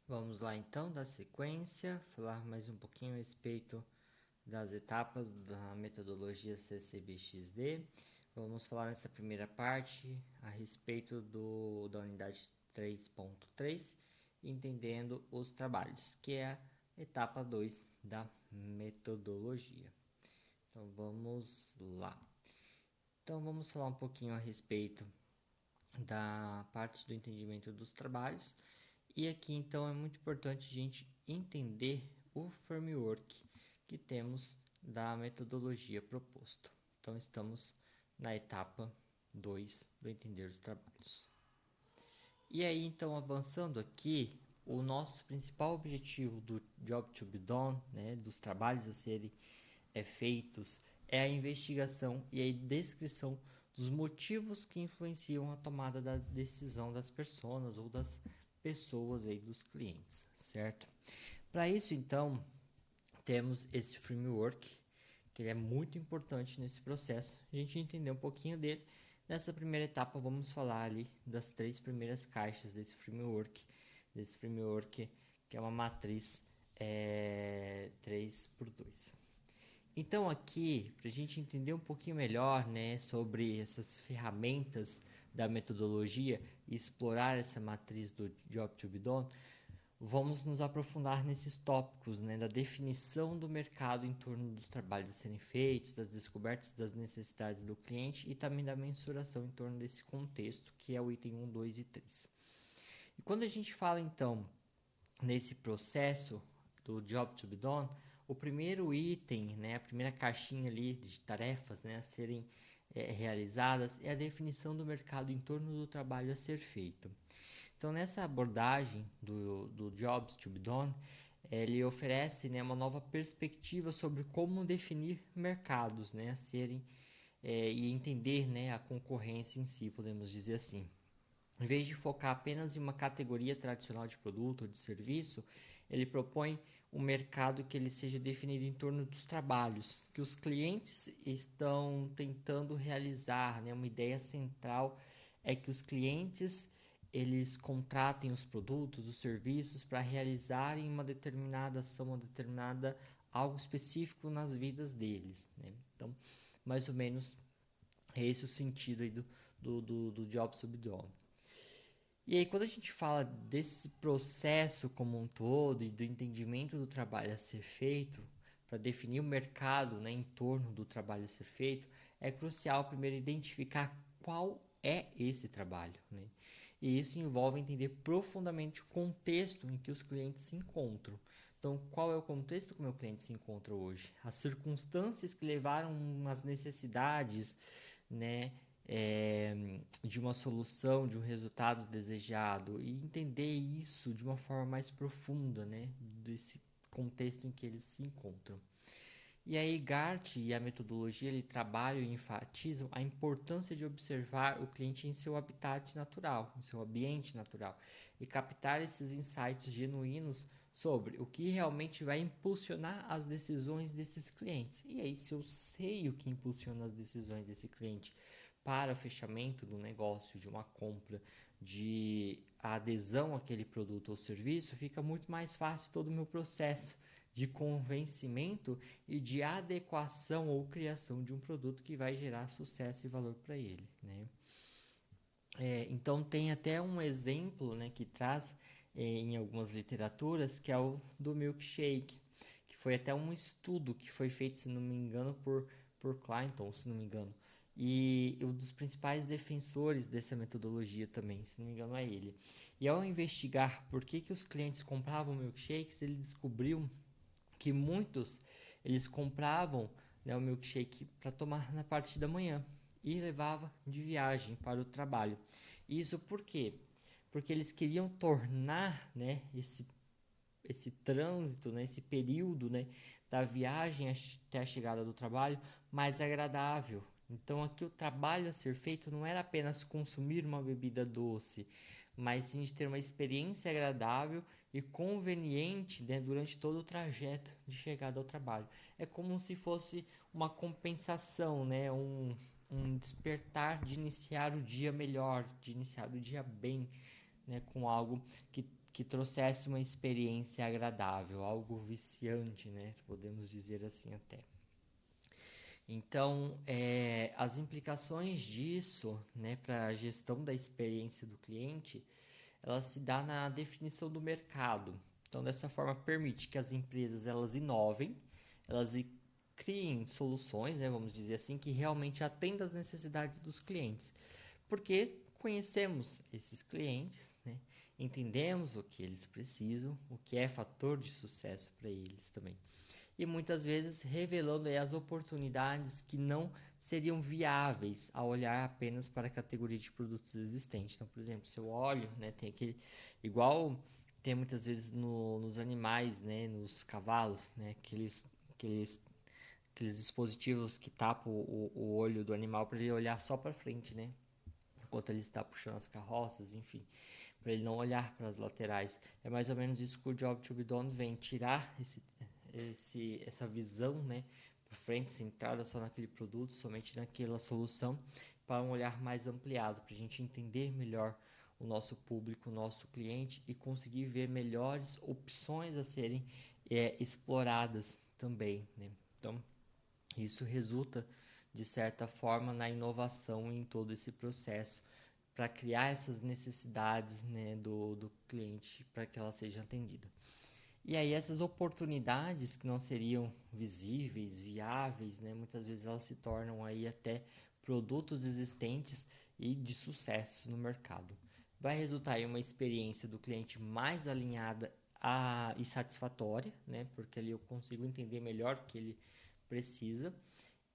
Vamos lá então, da sequência, falar mais um pouquinho a respeito das etapas da metodologia CCBXD. Vamos falar nessa primeira parte a respeito da unidade 3.3, entendendo os trabalhos, que é a etapa 2 da metodologia. Então vamos lá. Então vamos falar um pouquinho a respeito da parte do entendimento dos trabalhos. E aqui então é muito importante a gente entender o framework que temos da metodologia proposto. Então estamos na etapa 2 do entender os trabalhos. E aí então avançando aqui, o nosso principal objetivo do job to be done, né, dos trabalhos a serem feitos, é a investigação e a descrição dos motivos que influenciam a tomada da decisão das pessoas ou das pessoas aí dos clientes, certo? Para isso, então, temos esse framework, que ele é muito importante nesse processo. A gente entender um pouquinho dele. Nessa primeira etapa, vamos falar ali das 3 primeiras caixas desse framework que é uma matriz 3x2. Então aqui, para a gente entender um pouquinho melhor, né, sobre essas ferramentas da metodologia e explorar essa matriz do Job to be Done, vamos nos aprofundar nesses tópicos, né, da definição do mercado em torno dos trabalhos a serem feitos, das descobertas das necessidades do cliente e também da mensuração em torno desse contexto, que é o item 1, 2 e 3. E quando a gente fala então nesse processo do Job to be Done, o primeiro item, né, a primeira caixinha ali de tarefas, né, a serem realizadas é a definição do mercado em torno do trabalho a ser feito. Então, nessa abordagem do Jobs to be Done, ele oferece, né, uma nova perspectiva sobre como definir mercados, né, a serem e entender, né, a concorrência em si, podemos dizer assim. Em vez de focar apenas em uma categoria tradicional de produto ou de serviço, ele propõe um mercado que ele seja definido em torno dos trabalhos que os clientes estão tentando realizar, né? Uma ideia central é que os clientes eles contratem os produtos, os serviços para realizarem uma determinada ação, uma determinada algo específico nas vidas deles, né? Então, mais ou menos é esse o sentido aí do Job Subdome. E aí, quando a gente fala desse processo como um todo e do entendimento do trabalho a ser feito, para definir o mercado, né, em torno do trabalho a ser feito, é crucial primeiro identificar qual é esse trabalho, né? E isso envolve entender profundamente o contexto em que os clientes se encontram. Então, qual é o contexto que o meu cliente se encontra hoje? As circunstâncias que levaram as necessidades, né, de uma solução, de um resultado desejado e entender isso de uma forma mais profunda, né, desse contexto em que eles se encontram. E aí Gart e a metodologia ele trabalham e enfatizam a importância de observar o cliente em seu habitat natural, em seu ambiente natural, e captar esses insights genuínos sobre o que realmente vai impulsionar as decisões desses clientes. E aí, se eu sei o que impulsiona as decisões desse cliente para o fechamento do negócio, de uma compra, de adesão àquele produto ou serviço, fica muito mais fácil todo o meu processo de convencimento e de adequação ou criação de um produto que vai gerar sucesso e valor para ele, né? Então tem até um exemplo, né, que traz em algumas literaturas que é o do milkshake, que foi até um estudo que foi feito, se não me engano, por Clinton, se não me engano. E um dos principais defensores dessa metodologia também, se não me engano, é ele. E ao investigar por que os clientes compravam milkshakes, ele descobriu que muitos eles compravam, né, o milkshake para tomar na parte da manhã e levava de viagem para o trabalho. Isso por quê? Porque eles queriam tornar, né, esse trânsito, né, esse período, né, da viagem até a chegada do trabalho mais agradável. Então aqui o trabalho a ser feito não era apenas consumir uma bebida doce, mas sim de ter uma experiência agradável e conveniente, né, durante todo o trajeto de chegada ao trabalho. É como se fosse uma compensação, né, um despertar de iniciar o dia melhor, de iniciar o dia bem, né, com algo que trouxesse uma experiência agradável, algo viciante, né, podemos dizer assim até. Então, as implicações disso, né, para a gestão da experiência do cliente, ela se dá na definição do mercado. Então, dessa forma, permite que as empresas elas inovem, elas criem soluções, né, vamos dizer assim, que realmente atendam às necessidades dos clientes. Porque conhecemos esses clientes, né, entendemos o que eles precisam, o que é fator de sucesso para eles também. E muitas vezes revelando aí as oportunidades que não seriam viáveis ao olhar apenas para a categoria de produtos existentes. Então, por exemplo, se eu olho, né, tem aquele igual tem muitas vezes nos animais, né, nos cavalos, né, aqueles dispositivos que tapam o olho do animal para ele olhar só para frente, né, enquanto ele está puxando as carroças, enfim, para ele não olhar para as laterais. É mais ou menos isso que o Job to be Done vem tirar essa visão, né, para frente, centrada só naquele produto, somente naquela solução, para um olhar mais ampliado, para a gente entender melhor o nosso público, o nosso cliente e conseguir ver melhores opções a serem exploradas também, né? Então, isso resulta, de certa forma, na inovação em todo esse processo, para criar essas necessidades, né, do cliente, para que ela seja atendida. E aí essas oportunidades que não seriam visíveis, viáveis, né, muitas vezes elas se tornam aí até produtos existentes e de sucesso no mercado. Vai resultar em uma experiência do cliente mais alinhada e satisfatória, né, porque ali eu consigo entender melhor o que ele precisa.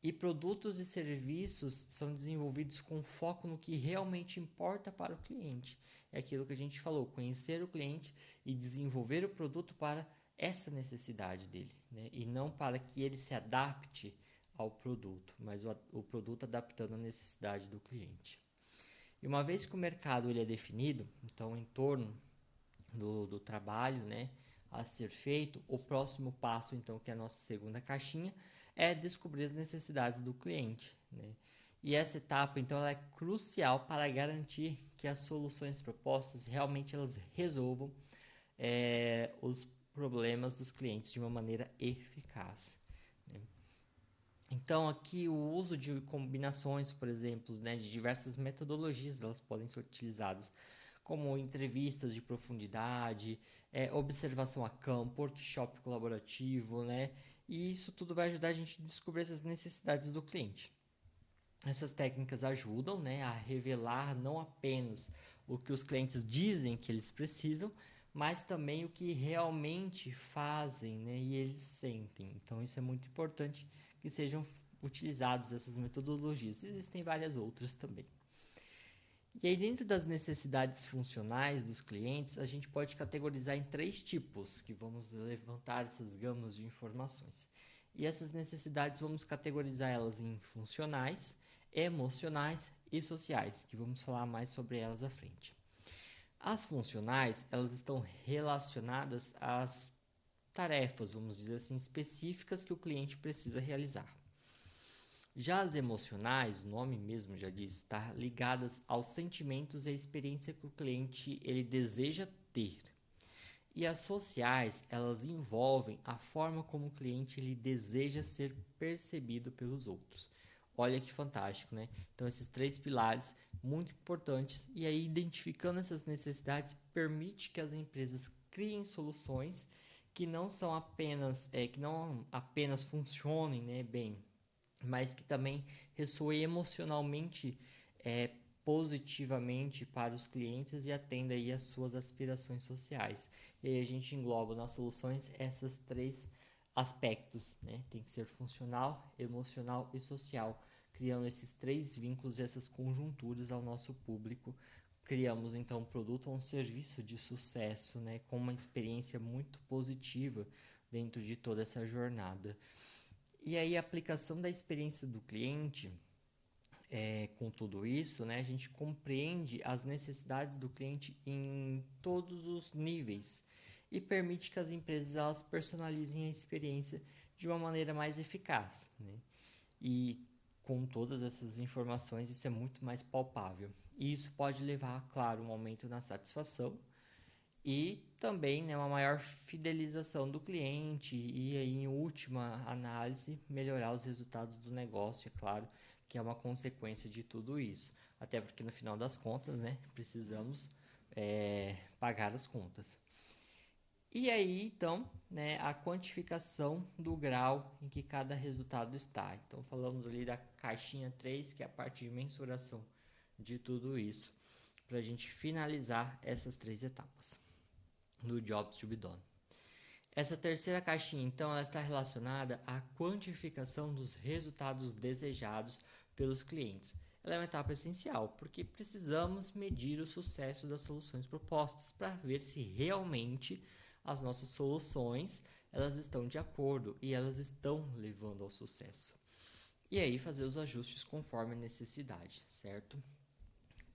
E produtos e serviços são desenvolvidos com foco no que realmente importa para o cliente. É aquilo que a gente falou, conhecer o cliente e desenvolver o produto para essa necessidade dele, né? E não para que ele se adapte ao produto, mas o produto adaptando a necessidade do cliente. E uma vez que o mercado ele é definido, então em torno do trabalho, né, a ser feito, o próximo passo, então, que é a nossa segunda caixinha, é descobrir as necessidades do cliente, né? E essa etapa, então, ela é crucial para garantir que as soluções propostas realmente elas resolvam os problemas dos clientes de uma maneira eficaz, né? Então, aqui o uso de combinações, por exemplo, né, de diversas metodologias, elas podem ser utilizadas como entrevistas de profundidade, observação a campo, workshop colaborativo, né? E isso tudo vai ajudar a gente a descobrir essas necessidades do cliente. Essas técnicas ajudam, né, a revelar não apenas o que os clientes dizem que eles precisam, mas também o que realmente fazem, né, e eles sentem. Então isso é muito importante que sejam utilizadas essas metodologias. Existem várias outras também. E aí, dentro das necessidades funcionais dos clientes, a gente pode categorizar em 3 tipos, que vamos levantar essas gamas de informações. E essas necessidades vamos categorizar elas em funcionais, emocionais e sociais, que vamos falar mais sobre elas à frente. As funcionais, elas estão relacionadas às tarefas, vamos dizer assim, específicas que o cliente precisa realizar. Já as emocionais, o nome mesmo já diz, está ligadas aos sentimentos e à experiência que o cliente ele deseja ter. E as sociais, elas envolvem a forma como o cliente ele deseja ser percebido pelos outros. Olha que fantástico, né? Então esses 3 pilares muito importantes e aí identificando essas necessidades permite que as empresas criem soluções que não são apenas que não apenas funcionem, né, bem, mas que também ressoe emocionalmente positivamente para os clientes e atenda aí às suas aspirações sociais. E aí a gente engloba nas soluções esses 3 aspectos, né? Tem que ser funcional, emocional e social, criando esses 3 vínculos, essas conjunturas ao nosso público. Criamos então um produto ou um serviço de sucesso, né? Com uma experiência muito positiva dentro de toda essa jornada. E aí a aplicação da experiência do cliente, com tudo isso, né, a gente compreende as necessidades do cliente em todos os níveis e permite que as empresas elas personalizem a experiência de uma maneira mais eficaz, né? E com todas essas informações, isso é muito mais palpável. E isso pode levar, claro, um aumento na satisfação e também, né, uma maior fidelização do cliente e aí, em última análise, melhorar os resultados do negócio, é claro, que é uma consequência de tudo isso. Até porque no final das contas, né, precisamos pagar as contas. E aí, então, né, a quantificação do grau em que cada resultado está. Então, falamos ali da caixinha 3, que é a parte de mensuração de tudo isso, para a gente finalizar essas 3 etapas do Jobs to be Done. Essa terceira caixinha, então, ela está relacionada à quantificação dos resultados desejados pelos clientes. Ela é uma etapa essencial, porque precisamos medir o sucesso das soluções propostas para ver se realmente as nossas soluções elas estão de acordo e elas estão levando ao sucesso. E aí fazer os ajustes conforme a necessidade, certo?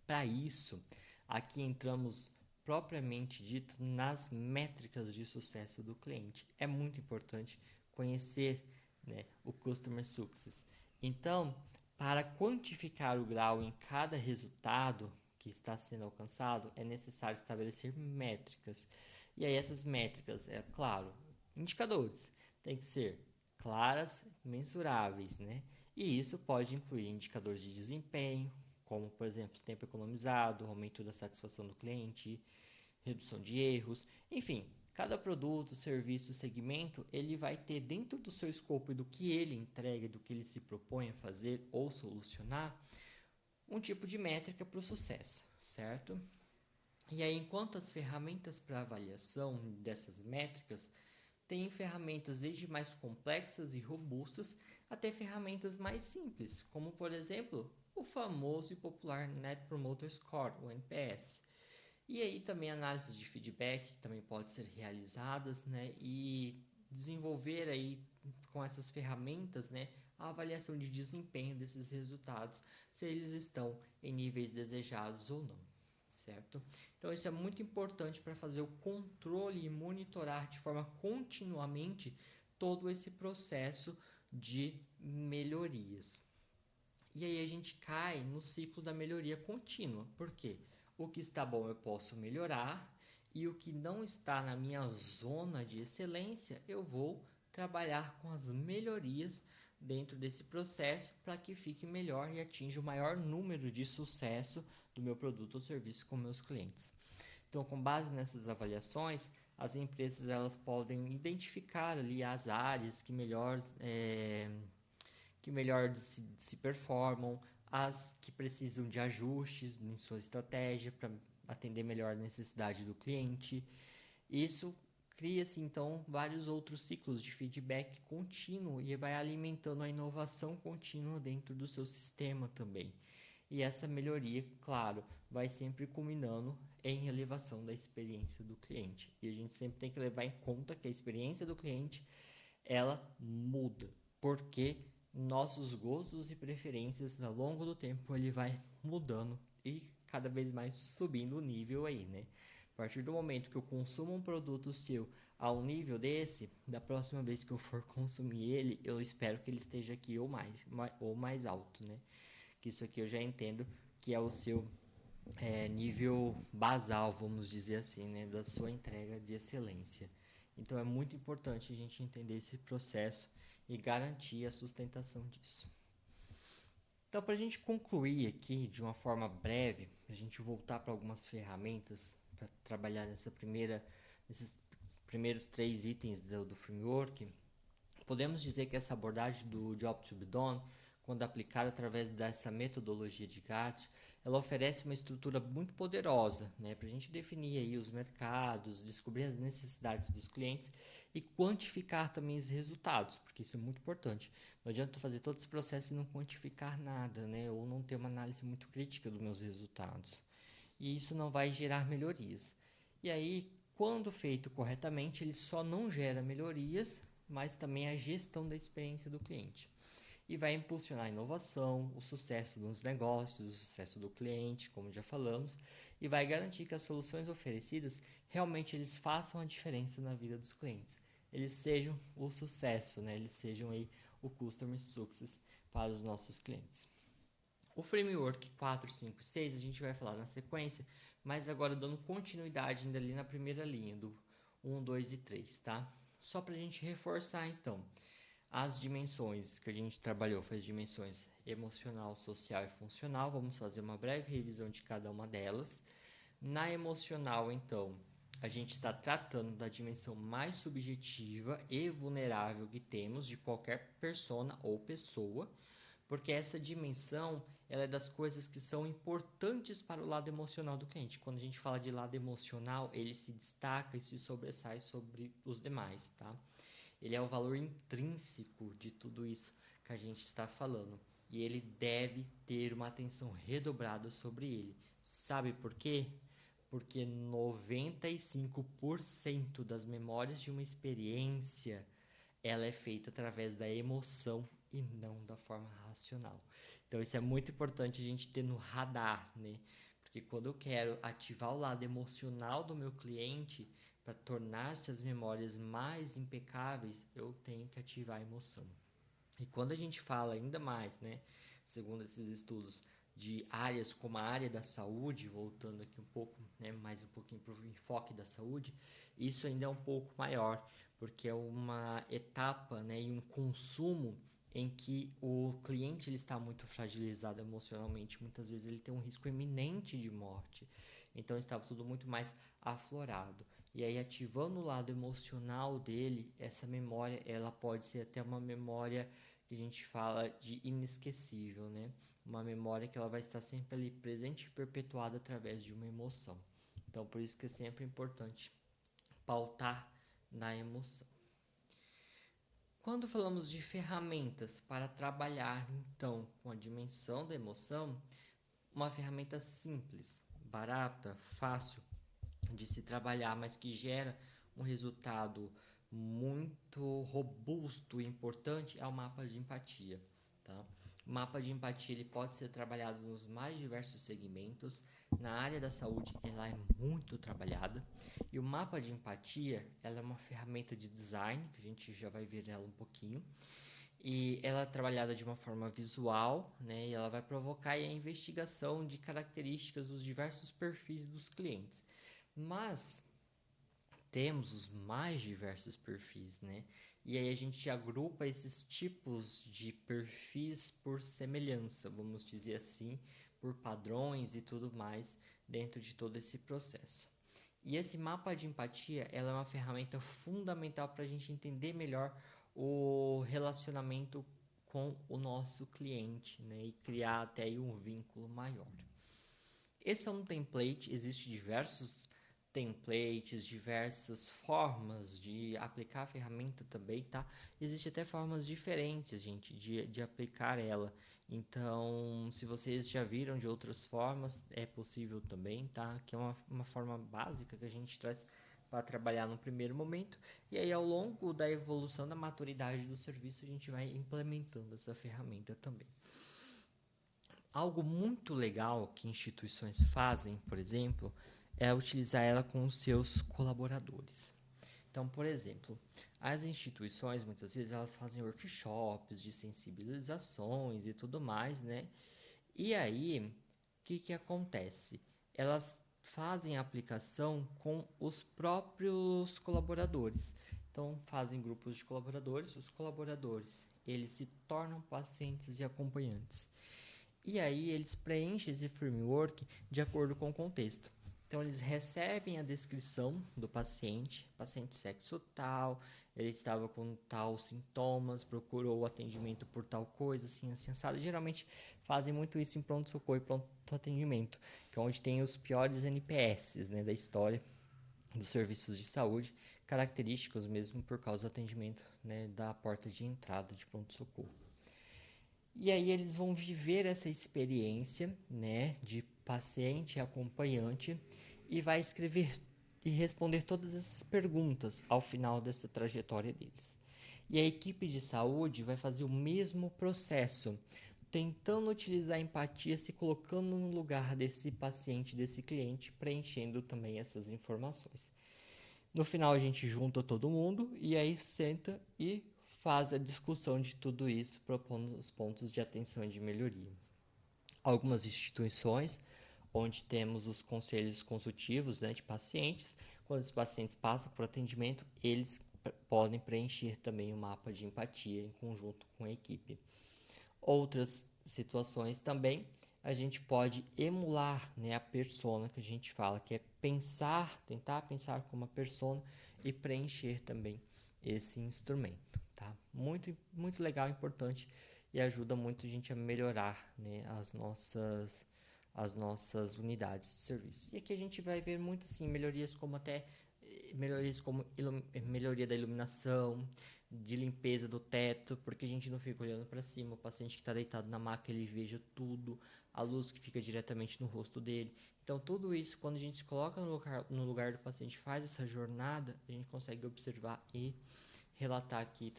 Para isso, aqui entramos propriamente dito nas métricas de sucesso do cliente. É muito importante conhecer, né, o Customer Success. Então, para quantificar o grau em cada resultado que está sendo alcançado, é necessário estabelecer métricas. E aí essas métricas, é claro, indicadores, tem que ser claras, mensuráveis, né? E isso pode incluir indicadores de desempenho, como, por exemplo, tempo economizado, aumento da satisfação do cliente, redução de erros, enfim, cada produto, serviço, segmento, ele vai ter dentro do seu escopo e do que ele entrega, do que ele se propõe a fazer ou solucionar, um tipo de métrica para o sucesso, certo? E aí, enquanto as ferramentas para avaliação dessas métricas, tem ferramentas desde mais complexas e robustas até ferramentas mais simples, como por exemplo, o famoso e popular Net Promoter Score, o NPS. E aí também análises de feedback que também podem ser realizadas, né? E desenvolver aí com essas ferramentas, né, a avaliação de desempenho desses resultados, se eles estão em níveis desejados ou não, certo? Então isso é muito importante para fazer o controle e monitorar de forma continuamente todo esse processo de melhorias. E aí a gente cai no ciclo da melhoria contínua. Por quê? O que está bom eu posso melhorar e o que não está na minha zona de excelência eu vou trabalhar com as melhorias dentro desse processo para que fique melhor e atinja o maior número de sucesso do meu produto ou serviço com meus clientes. Então, com base nessas avaliações, as empresas elas podem identificar ali as áreas que melhor se performam, as que precisam de ajustes em sua estratégia para atender melhor a necessidade do cliente. Isso cria-se então vários outros ciclos de feedback contínuo e vai alimentando a inovação contínua dentro do seu sistema também. E essa melhoria, claro, vai sempre culminando em elevação da experiência do cliente. E a gente sempre tem que levar em conta que a experiência do cliente ela muda, porque nossos gostos e preferências ao longo do tempo ele vai mudando e cada vez mais subindo o nível aí, né? A partir do momento que eu consumo um produto seu a um nível desse, da próxima vez que eu for consumir ele, eu espero que ele esteja aqui ou mais alto, né? Que isso aqui eu já entendo que é o seu nível basal, vamos dizer assim, né? Da sua entrega de excelência. Então é muito importante a gente entender esse processo e garantir a sustentação disso. Então, para a gente concluir aqui de uma forma breve, a gente voltar para algumas ferramentas para trabalhar nesses primeiros 3 itens do framework, podemos dizer que essa abordagem do Job to be Done, quando aplicada através dessa metodologia de GART, ela oferece uma estrutura muito poderosa, né, para a gente definir aí os mercados, descobrir as necessidades dos clientes e quantificar também os resultados, porque isso é muito importante. Não adianta fazer todo esse processo e não quantificar nada, né, ou não ter uma análise muito crítica dos meus resultados. E isso não vai gerar melhorias. E aí, quando feito corretamente, ele só não gera melhorias, mas também a gestão da experiência do cliente. E vai impulsionar a inovação, o sucesso dos negócios, o sucesso do cliente, como já falamos, e vai garantir que as soluções oferecidas realmente eles façam a diferença na vida dos clientes. Eles sejam o sucesso, né? Eles sejam aí o Customer Success para os nossos clientes. O Framework 4, 5 e 6 a gente vai falar na sequência, mas agora dando continuidade ainda ali na primeira linha do 1, 2 e 3, tá? Só para a gente reforçar então, as dimensões que a gente trabalhou foi as dimensões emocional, social e funcional. Vamos fazer uma breve revisão de cada uma delas. Na emocional, então, a gente está tratando da dimensão mais subjetiva e vulnerável que temos de qualquer persona ou pessoa, porque essa dimensão ela é das coisas que são importantes para o lado emocional do cliente. Quando a gente fala de lado emocional, ele se destaca e se sobressai sobre os demais, tá? Ele é o valor intrínseco de tudo isso que a gente está falando. E ele deve ter uma atenção redobrada sobre ele. Sabe por quê? Porque 95% das memórias de uma experiência ela é feita através da emoção e não da forma racional. Então isso é muito importante a gente ter no radar, né? Porque quando eu quero ativar o lado emocional do meu cliente para tornar-se as memórias mais impecáveis, eu tenho que ativar a emoção. E quando a gente fala ainda mais, né, segundo esses estudos, de áreas como a área da saúde, voltando aqui um pouco, né, mais um pouquinho para o enfoque da saúde, isso ainda é um pouco maior, porque é uma etapa, né, e um consumo em que o cliente ele está muito fragilizado emocionalmente, muitas vezes ele tem um risco iminente de morte, então está tudo muito mais aflorado. E aí ativando o lado emocional dele, essa memória ela pode ser até uma memória que a gente fala de inesquecível, né? Uma memória que ela vai estar sempre ali presente e perpetuada através de uma emoção. Então por isso que é sempre importante pautar na emoção. Quando falamos de ferramentas para trabalhar então com a dimensão da emoção, uma ferramenta simples, barata, fácil de se trabalhar, mas que gera um resultado muito robusto e importante é o mapa de empatia, tá? O mapa de empatia ele pode ser trabalhado nos mais diversos segmentos. Na área da saúde, ela é muito trabalhada. E o mapa de empatia, ela é uma ferramenta de design, que a gente já vai ver ela um pouquinho. E ela é trabalhada de uma forma visual, né? E ela vai provocar a investigação de características dos diversos perfis dos clientes. Mas temos os mais diversos perfis, né? E aí a gente agrupa esses tipos de perfis por semelhança, vamos dizer assim, por padrões e tudo mais dentro de todo esse processo. E esse mapa de empatia, ela é uma ferramenta fundamental para a gente entender melhor o relacionamento com o nosso cliente, né? E criar até aí um vínculo maior. Esse é um template, existem diversos templates, diversas formas de aplicar a ferramenta também, tá? Existem até formas diferentes, gente, de aplicar ela. Então, se vocês já viram de outras formas, é possível também, tá? Que é uma forma básica que a gente traz para trabalhar no primeiro momento. E aí, ao longo da evolução da maturidade do serviço, a gente vai implementando essa ferramenta também. Algo muito legal que instituições fazem, por exemplo, é utilizar ela com os seus colaboradores. Então, por exemplo, as instituições, muitas vezes, elas fazem workshops de sensibilizações e tudo mais, né? E aí, o que acontece? Elas fazem a aplicação com os próprios colaboradores. Então, fazem grupos de colaboradores. Os colaboradores, eles se tornam pacientes e acompanhantes. E aí eles preenchem esse framework de acordo com o contexto. Então eles recebem a descrição do paciente sexo tal, ele estava com tal sintomas, procurou o atendimento por tal coisa, assim, assado. Geralmente fazem muito isso em pronto-socorro e pronto-atendimento, que é onde tem os piores NPS, né, da história dos serviços de saúde, característicos mesmo por causa do atendimento, né, da porta de entrada de pronto-socorro. E aí eles vão viver essa experiência, né, de paciente e acompanhante e vai escrever e responder todas essas perguntas ao final dessa trajetória deles. E a equipe de saúde vai fazer o mesmo processo, tentando utilizar a empatia, se colocando no lugar desse paciente, desse cliente, preenchendo também essas informações. No final a gente junta todo mundo e aí senta e faz a discussão de tudo isso, propondo os pontos de atenção e de melhoria. Algumas instituições onde temos os conselhos consultivos, né, de pacientes. Quando os pacientes passam por atendimento, eles podem preencher também o mapa de empatia em conjunto com a equipe. Outras situações também, a gente pode emular, né, a persona que a gente fala, que é tentar pensar como uma persona e preencher também esse instrumento, tá? Muito, muito legal, importante e ajuda muito a gente a melhorar, né, as nossas unidades de serviço. E aqui a gente vai ver muito assim, melhorias como melhoria da iluminação, de limpeza do teto, porque a gente não fica olhando para cima, o paciente que está deitado na maca, ele veja tudo, a luz que fica diretamente no rosto dele. Então tudo isso, quando a gente se coloca no lugar do paciente, faz essa jornada, a gente consegue observar e relatar aqui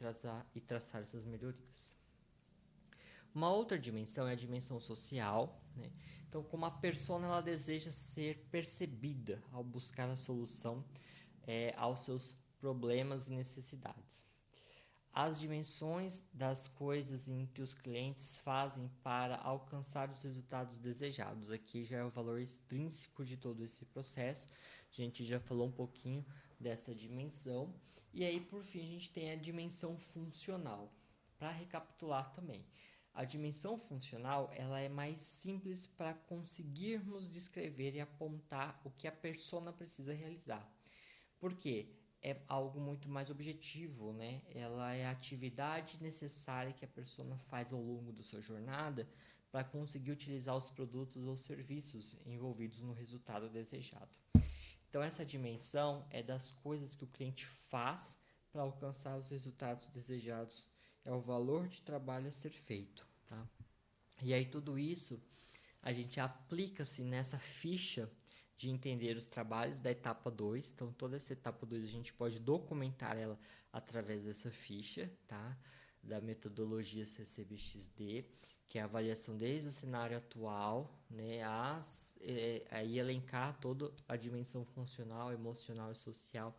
e traçar essas melhorias. Uma outra dimensão é a dimensão social, né? Então, como a persona ela deseja ser percebida ao buscar a solução aos seus problemas e necessidades. As dimensões das coisas em que os clientes fazem para alcançar os resultados desejados. Aqui já é o valor extrínseco de todo esse processo. A gente já falou um pouquinho dessa dimensão. E aí, por fim, a gente tem a dimensão funcional. Para recapitular também. A dimensão funcional ela é mais simples para conseguirmos descrever e apontar o que a persona precisa realizar. Por quê? É algo muito mais objetivo, né? Ela é a atividade necessária que a persona faz ao longo da sua jornada para conseguir utilizar os produtos ou serviços envolvidos no resultado desejado. Então, essa dimensão é das coisas que o cliente faz para alcançar os resultados desejados. É o valor de trabalho a ser feito, tá? E aí tudo isso a gente aplica-se nessa ficha de entender os trabalhos da etapa 2. Então toda essa etapa 2 a gente pode documentar ela através dessa ficha, tá? Da metodologia CCBXD, que é a avaliação desde o cenário atual, né? Aí elencar toda a dimensão funcional, emocional e social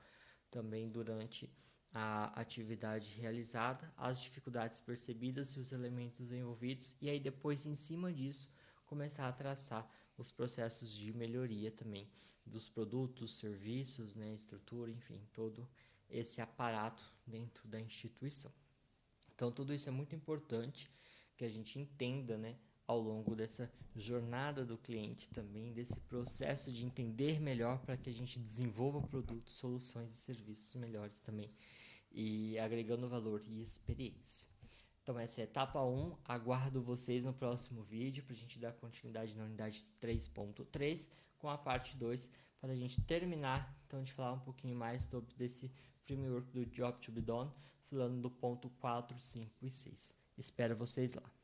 também durante a atividade realizada, as dificuldades percebidas e os elementos envolvidos, e aí depois, em cima disso, começar a traçar os processos de melhoria também dos produtos, serviços, né, estrutura, enfim, todo esse aparato dentro da instituição. Então, tudo isso é muito importante que a gente entenda, né, ao longo dessa jornada do cliente também, desse processo de entender melhor para que a gente desenvolva produtos, soluções e serviços melhores também e agregando valor e experiência. Então essa é a etapa 1, aguardo vocês no próximo vídeo para a gente dar continuidade na unidade 3.3 com a parte 2 para a gente terminar então de falar um pouquinho mais sobre desse framework do Job to be Done, falando do ponto 4, 5 e 6. Espero vocês lá.